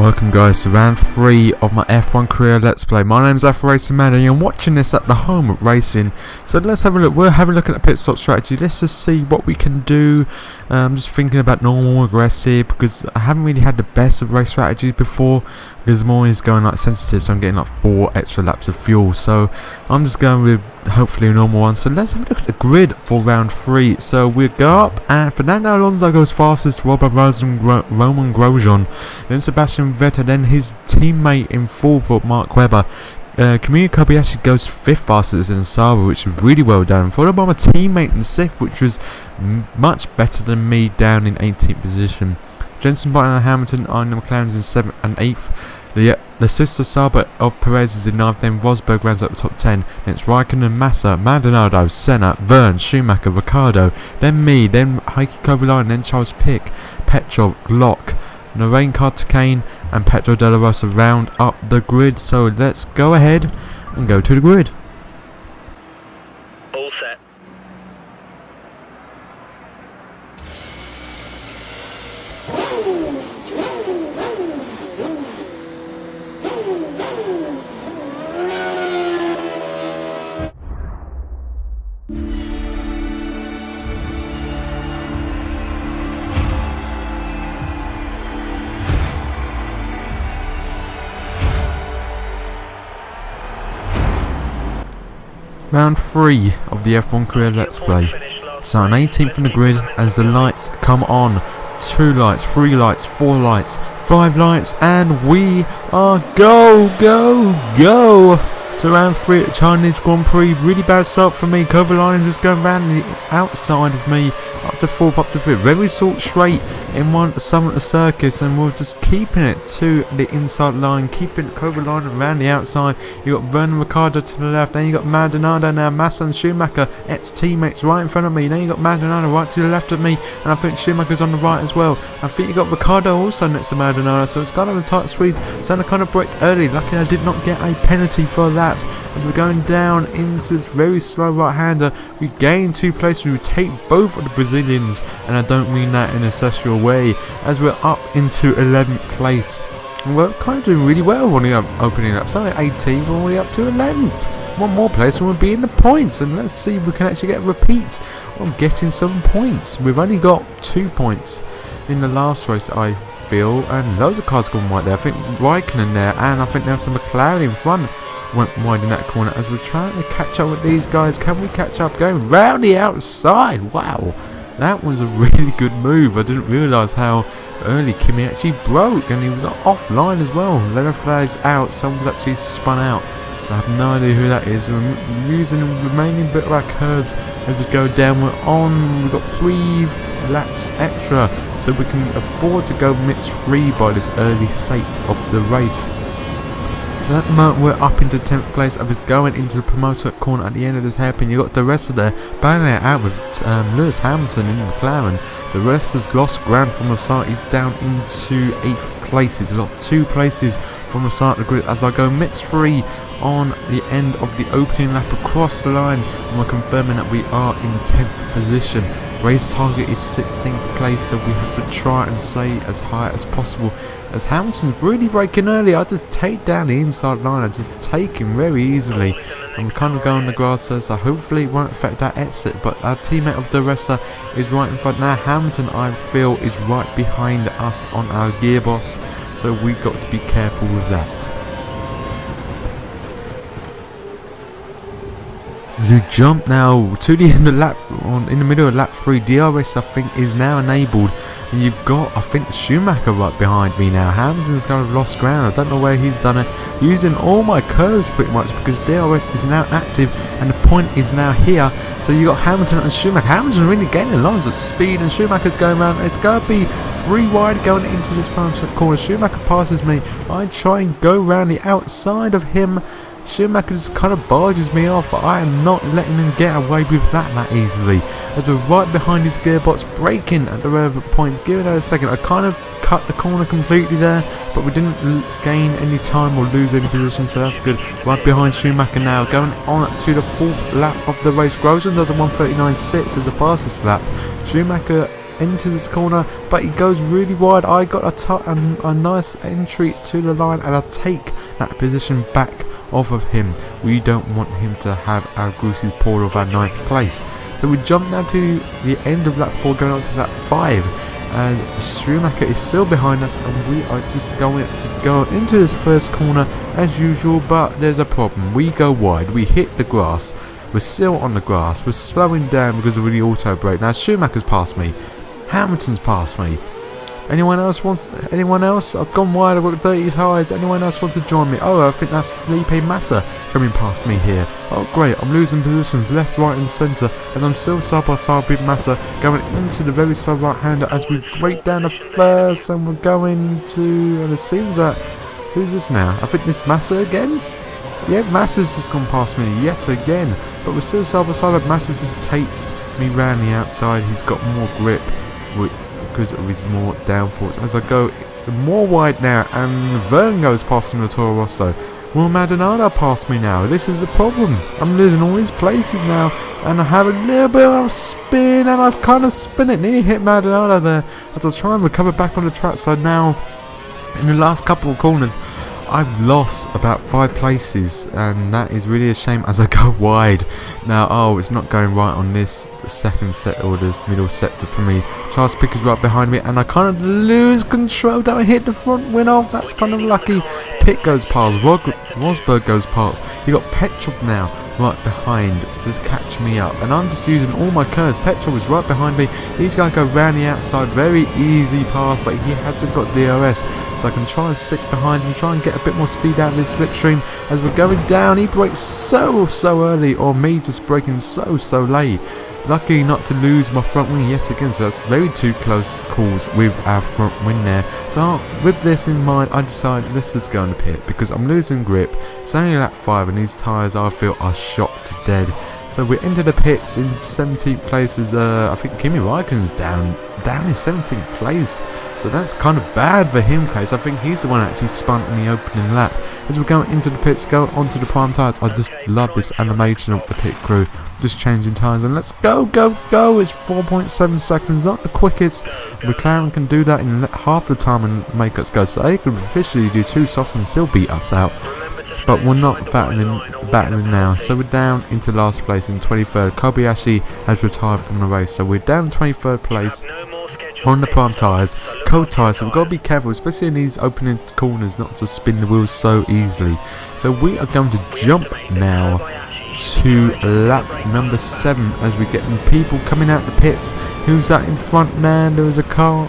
Welcome guys to round 3 of my F1 career let's play. My name's F1RacingMan and you're watching this at the home of racing. So let's have a look. We'll have a look at the pit stop strategy. Let's just see what we can do. I'm just thinking about normal, aggressive, because I haven't really had the best of race strategies before, because I'm always going like sensitive, so I'm getting like 4 extra laps of fuel. So I'm just going with hopefully a normal one. So let's have a look at the grid for round 3. So we'll go up and Fernando Alonso goes fastest, Roman Grosjean, then Sebastian Vettel, then his teammate in 4th, Mark Webber. Kamui Kobayashi goes 5th fastest in Sauber, which was really well done, followed by my teammate in 6th, which was much better than me, down in 18th position. Jenson Button and Hamilton are in the McLarens in 7th and 8th. The sister Sauber of Perez is in 9th, then Rosberg rounds up the top 10. Then it's Raikkonen, Massa, Maldonado, Senna, Verne, Schumacher, Ricciardo, then me, then Heikki Kovalainen, then Charles Pic, Petrov, Glock, Narain Cartacane and Pedro De La Rosa round up the grid. So let's go ahead and go to the grid. All set. Round 3 of the F1 career let's play. So I'm 18th from the grid as the lights come on. 2 lights, 3 lights, 4 lights, 5 lights, and we are go to round 3 at the Chinese Grand Prix. Really bad start for me. Kovalainen just going around the outside of me, up to 4th, up to 5th. Very short straight in some of the circus, and we're just keeping it to the inside line, keeping Kovalainen around the outside. You got Vernon Ricciardo to the left, then you got Maldonado now, Massa and Schumacher, ex-teammates right in front of me. Then you got Maldonado right to the left of me, and I think Schumacher's on the right as well. I think you got Ricciardo also next to Maldonado, so it's kind of a tight squeeze. Senna kind of braked early. Luckily I did not get a penalty for that. As we're going down into this very slow right-hander, we gain 2 places. We take both of the Brazilians, and I don't mean that in a sexual way, as we're up into 11th place. And we're kind of doing really well on the opening up. So 18th, all the way up to 11th. One more place and we'll be in the points, and let's see if we can actually get a repeat on getting some points. We've only got 2 points in the last race, I feel, and loads of cars going right there. I think Raikkonen there, and I think there's some McLaren in front. Went wide in that corner as we're trying to catch up with these guys. Can we catch up? Going round the outside. Wow, that was a really good move. I didn't realise how early Kimi actually broke, and he was offline as well. Leather flags out. Someone's actually spun out. I have no idea who that is. We're using the remaining bit of our curves as we go down. We're on. We've got 3 laps extra, so we can afford to go mix free by this early state of the race. So at the moment we're up into 10th place. I was going into the promoter corner at the end of this hairpin. You got the rest of there battling it out with Lewis Hamilton in McLaren. The rest has lost ground from the start. He's down into 8th place. He's lost 2 places from the start of the grid as I go mix free on the end of the opening lap across the line, and we're confirming that we are in 10th position. Race target is 16th place, so we have to try and stay as high as possible. As Hamilton's really braking early, I just take down the inside line. I just take him very easily. And we're kind of going on the grass there, so hopefully it won't affect that exit. But our teammate of the Ressa is right in front now. Hamilton, I feel, is right behind us on our gearbox, so we've got to be careful with that. You jump now to the end of lap, in the middle of lap 3. DRS I think is now enabled, and you've got, I think, Schumacher right behind me now. Hamilton's kind of lost ground. I don't know where he's done it. Using all my curves pretty much, because DRS is now active and the point is now here. So you got Hamilton and Schumacher. Hamilton's really gaining loads of speed, and Schumacher's going around. It's going to be 3 wide going into this corner. Schumacher passes me. I try and go around the outside of him. Schumacher just kind of barges me off, but I am not letting him get away with that easily. As we're right behind his gearbox, braking at the relevant points. Give it a second. I kind of cut the corner completely there, but we didn't gain any time or lose any position, so that's good. Right behind Schumacher now, going on to the 4th lap of the race. Grosjean does a 1:39.6 as the fastest lap. Schumacher into this corner, but he goes really wide. I got a nice entry to the line, and I take that position back off of him. We don't want him to have our Greasy's Paul of our 9th place. So we jump now to the end of lap 4, going on to lap 5. And Schumacher is still behind us, and we are just going to go into this first corner as usual, but there's a problem. We go wide, we hit the grass, we're still on the grass, we're slowing down because of the auto brake. Now Schumacher's passed me, Hamilton's passed me. Anyone else? I've gone wide, I've got dirty tyres. Anyone else wants to join me? Oh, I think that's Felipe Massa coming past me here. Oh great, I'm losing positions left, right and centre as I'm still side by side with Massa, going into the very slow right hander as we break down the first, and we're going to, and it seems that, who's this now? I think this Massa again? Yeah, Massa's just gone past me yet again, but we're still side by side. Massa just takes me round the outside. He's got more grip because of his more downforce as I go more wide now, and Vern goes past the Toro Rosso. Will Maldonado pass me now? This is the problem. I'm losing all these places now, and I have a little bit of a spin, and I kind of spin it, nearly hit Maldonado there as I try and recover back on the track. So now in the last couple of corners I've lost about 5 places, and that is really a shame as I go wide. Now, it's not going right on this second set or this middle sector for me. Charles Picker's right behind me, and I kind of lose control. Don't hit the front wing off. That's kind of lucky. Pitt goes past. Rosberg goes past. You got Petrov now right behind, just catch me up, and I'm just using all my curves. Petrov is right behind me. He's going to go round the outside, very easy pass, but he hasn't got DRS, so I can try and stick behind him, try and get a bit more speed out of this slipstream as we're going down. He brakes so early, or me just braking so late. Lucky not to lose my front wing yet again, so that's very 2 close calls with our front wing there. So with this in mind, I decided let's just go in the pit because I'm losing grip. It's only lap 5 and these tyres I feel are shot to dead. So we enter the pits in 17th place. I think Kimi Raikkonen's down in 17th place. So that's kind of bad for him, case I think he's the one actually spun in the opening lap. As we're going into the pits, go onto the prime tyres. I just love this animation of the pit crew, just changing tyres, and let's go. It's 4.7 seconds, not the quickest. McLaren can do that in half the time and make us go, so they could officially do 2 softs and still beat us out. But we're not battling now, so we're down into last place in 23rd. Kobayashi has retired from the race, so we're down in 23rd place on the prime tyres, cold tyres, so we've got to be careful, especially in these opening corners, not to spin the wheels so easily. So we are going to jump now to lap number 7 as we get people coming out the pits. Who's that in front now? There was a car,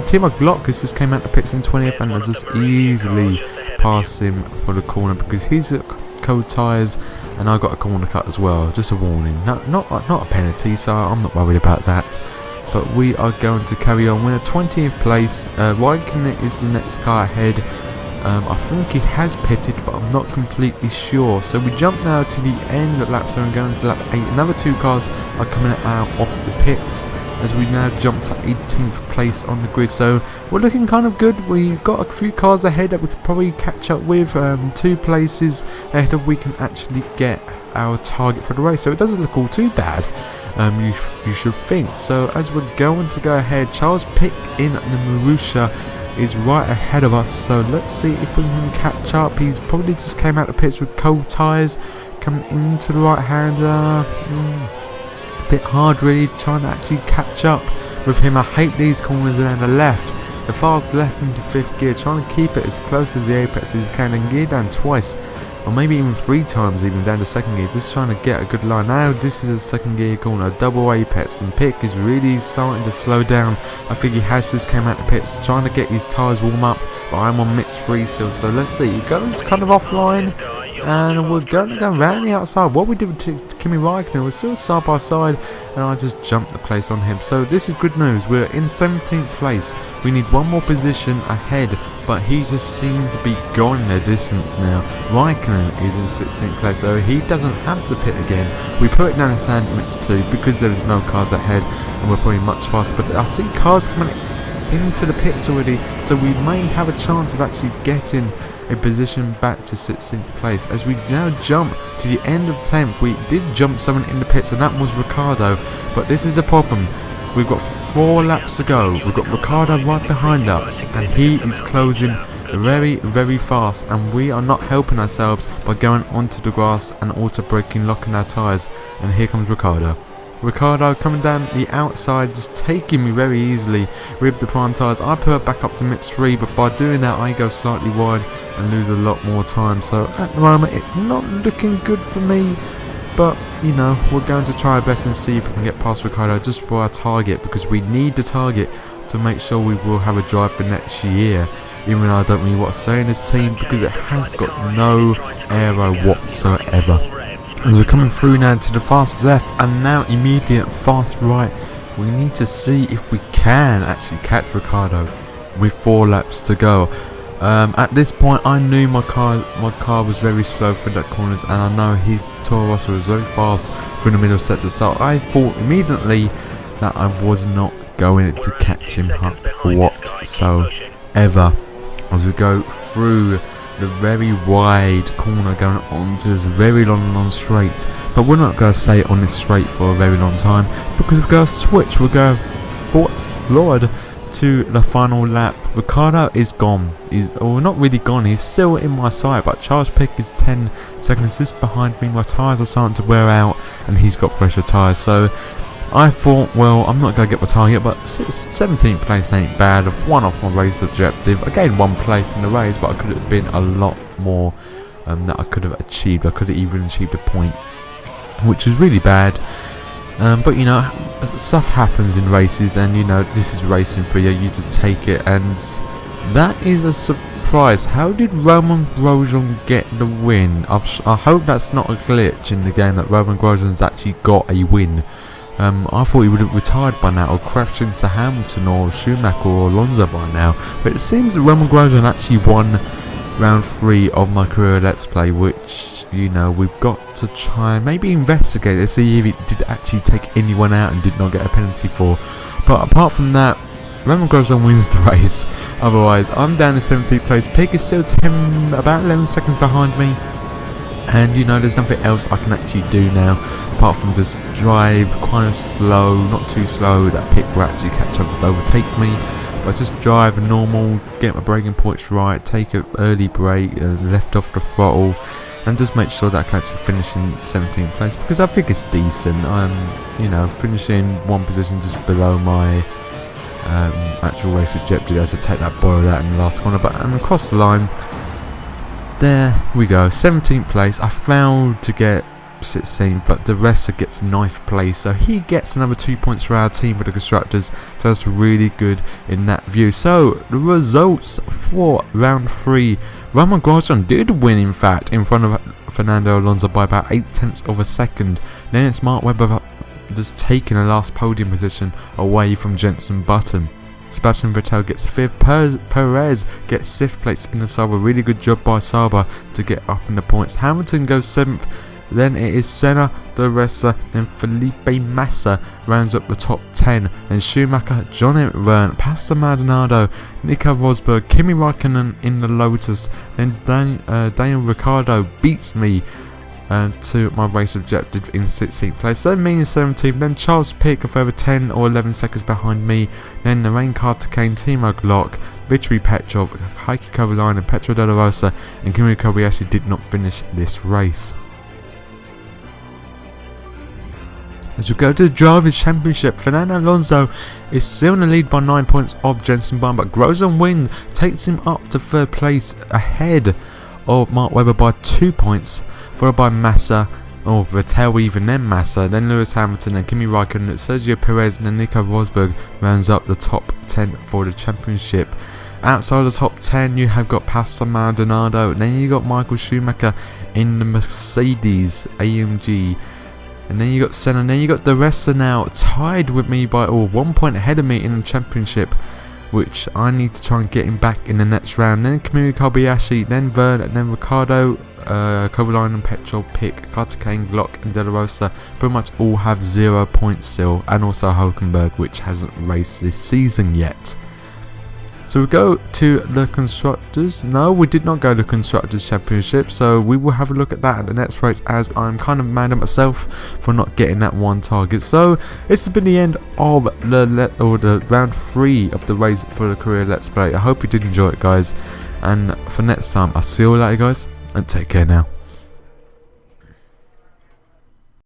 Timo Glock has just came out the pits in 20th, and I just easily passed him for the corner because he's at cold tyres and I got a corner cut as well. Just a warning, not a penalty, so I'm not worried about that. But we are going to carry on. We're in 20th place. Raikkonen is the next car ahead. I think he has pitted, but I'm not completely sure. So we jump now to the end of lap 7, going to lap 8. Another 2 cars are coming out of the pits as we now jump to 18th place on the grid. So we're looking kind of good. We've got a few cars ahead that we could probably catch up with. 2 places ahead of we can actually get our target for the race. So it doesn't look all too bad. You should think. So as we're going to go ahead, Charles Pick in the Marussia is right ahead of us, so let's see if we can catch up. He's probably just came out the pits with cold tyres, coming into the right hander. A bit hard really trying to actually catch up with him. I hate these corners around the left, the fast left into 5th gear, trying to keep it as close as the apex as you can, and gear down twice or maybe even 3 times even down to 2nd gear, just trying to get a good line. Now this is a 2nd gear corner, double apex, and Pick is really starting to slow down. I think he has just came out the pits trying to get his tyres warm up, but I'm on mix 3 still, so let's see. He goes kind of offline and we're going to go round the outside. What we did to Kimi Raikkonen was still side by side, and I just jumped the place on him. So this is good news. We're in 17th place. We need 1 more position ahead, but he just seems to be going the distance now. Raikkonen is in 16th place, so he doesn't have to pit again. We put it down in sandwich 2 because there is no cars ahead, and we're probably much faster. But I see cars coming into the pits already, so we may have a chance of actually getting a position back to 16th place. As we now jump to the end of 10th, we did jump someone in the pits, and that was Ricardo. But this is the problem. We've got 4 laps to go. We've got Ricciardo right behind us, and he is closing very, very fast, and we are not helping ourselves by going onto the grass and auto braking, locking our tyres. And here comes Ricciardo. Ricciardo coming down the outside, just taking me very easily with the prime tyres. I put it back up to mix 3, but by doing that I go slightly wide and lose a lot more time. So at the moment it's not looking good for me, but you know, we're going to try our best and see if we can get past Ricciardo just for our target, because we need the target to make sure we will have a drive for next year. Even though I don't really want to say in this team, because it has got no aero whatsoever. As we're coming through now to the fast left and now immediately at fast right, we need to see if we can actually catch Ricciardo with 4 laps to go. At this point I knew my car was very slow through that corners, and I know his Toro Rosso was very fast through the middle sector, so I thought immediately that I was not going to catch him up whatsoever. As we go through the very wide corner going onto this very long straight, but we're not going to stay on this straight for a very long time, because we're going to switch. We're going forward to the final lap. Ricciardo is gone. He's not really gone, he's still in my sight, but Charles Pick is 10 seconds just behind me. My tyres are starting to wear out and he's got fresher tyres, so I thought, well, I'm not going to get my target, but 17th place ain't bad. I've won off my race objective. I gained 1 place in the race, but I could have been a lot more that I could have achieved. I could have even achieved a point, which is really bad. But you know, stuff happens in races, and you know, this is racing for you. You just take it, and that is a surprise. How did Roman Grosjean get the win? I hope that's not a glitch in the game, that Roman Grosjean's actually got a win. I thought he would have retired by now, or crashed into Hamilton or Schumacher or Alonso by now, but it seems that Roman Grosjean actually won round 3 of my career Let's Play, which, you know, we've got to try and maybe investigate to see if it did actually take anyone out and did not get a penalty for. But apart from that, Roman Grosjean wins the race. Otherwise, I'm down in 17th place. Pig is still about 11 seconds behind me. And you know, there's nothing else I can actually do now apart from just drive kind of slow, not too slow that Pick will actually catch up and overtake me, but just drive normal, get my braking points right, take an early brake, left off the throttle, and just make sure that I can actually finish in 17th place, because I think it's decent. You know, finishing 1 position just below my actual race objective as I take that boil out in the last corner, but I'm across the line. There we go, 17th place. I failed to get 16th, but the rest gets 9th place, so he gets another 2 points for our team for the constructors, so that's really good in that view. So the results for round 3, Roman Grosjean did win, in fact, in front of Fernando Alonso by about 0.8 of a second. Then it's Mark Webber just taking the last podium position away from Jenson Button. Sebastian Vettel gets 5th, Perez gets 6th place in the Sauber. Really good job by Sauber to get up in the points. Hamilton goes 7th, then it is Senna, De Ressa, then Felipe Massa rounds up the top 10, then Schumacher, John Verne, Pastor Maldonado, Nico Rosberg, Kimi Raikkonen in the Lotus, then Daniel Ricciardo beats me to my race objective in 16th place, then me in 17th, then Charles Pick a further 10 or 11 seconds behind me, then Narain Carter-Kane, Timo Glock, Vittori Petrov, Heikki Kovalainen, Petro Della Rosa, and Kimi Kobayashi did not finish this race. As we go to the Drivers' Championship, Fernando Alonso is still in the lead by 9 points of Jenson Button, but Grosjean win takes him up to 3rd place ahead of Mark Webber by 2 points, followed by Massa, or Vettel even, then Massa, then Lewis Hamilton, and Kimi Raikkonen, Sergio Perez, and then Nico Rosberg rounds up the top 10 for the championship. Outside the top 10 you have got Pastor Maldonado, then you got Michael Schumacher in the Mercedes AMG, and then you got Senna, and then you got De Ressa now tied with me by 1 point ahead of me in the championship, which I need to try and get him back in the next round. Then Kimi Kobayashi, then Verne, and then Ricciardo, Kovalainen, Petrol, Pick, Carter-Kane, Glock, and De La Rosa pretty much all have 0 points still, and also Hulkenberg, which hasn't raced this season yet. So we go to the Constructors. No, we did not go to Constructors Championship, so we will have a look at that at the next race, as I'm kind of mad at myself for not getting that one target. So it's been the end of the round 3 of the race for the career Let's Play. I hope you did enjoy it, guys, and for next time I'll see you all later, guys, and take care now.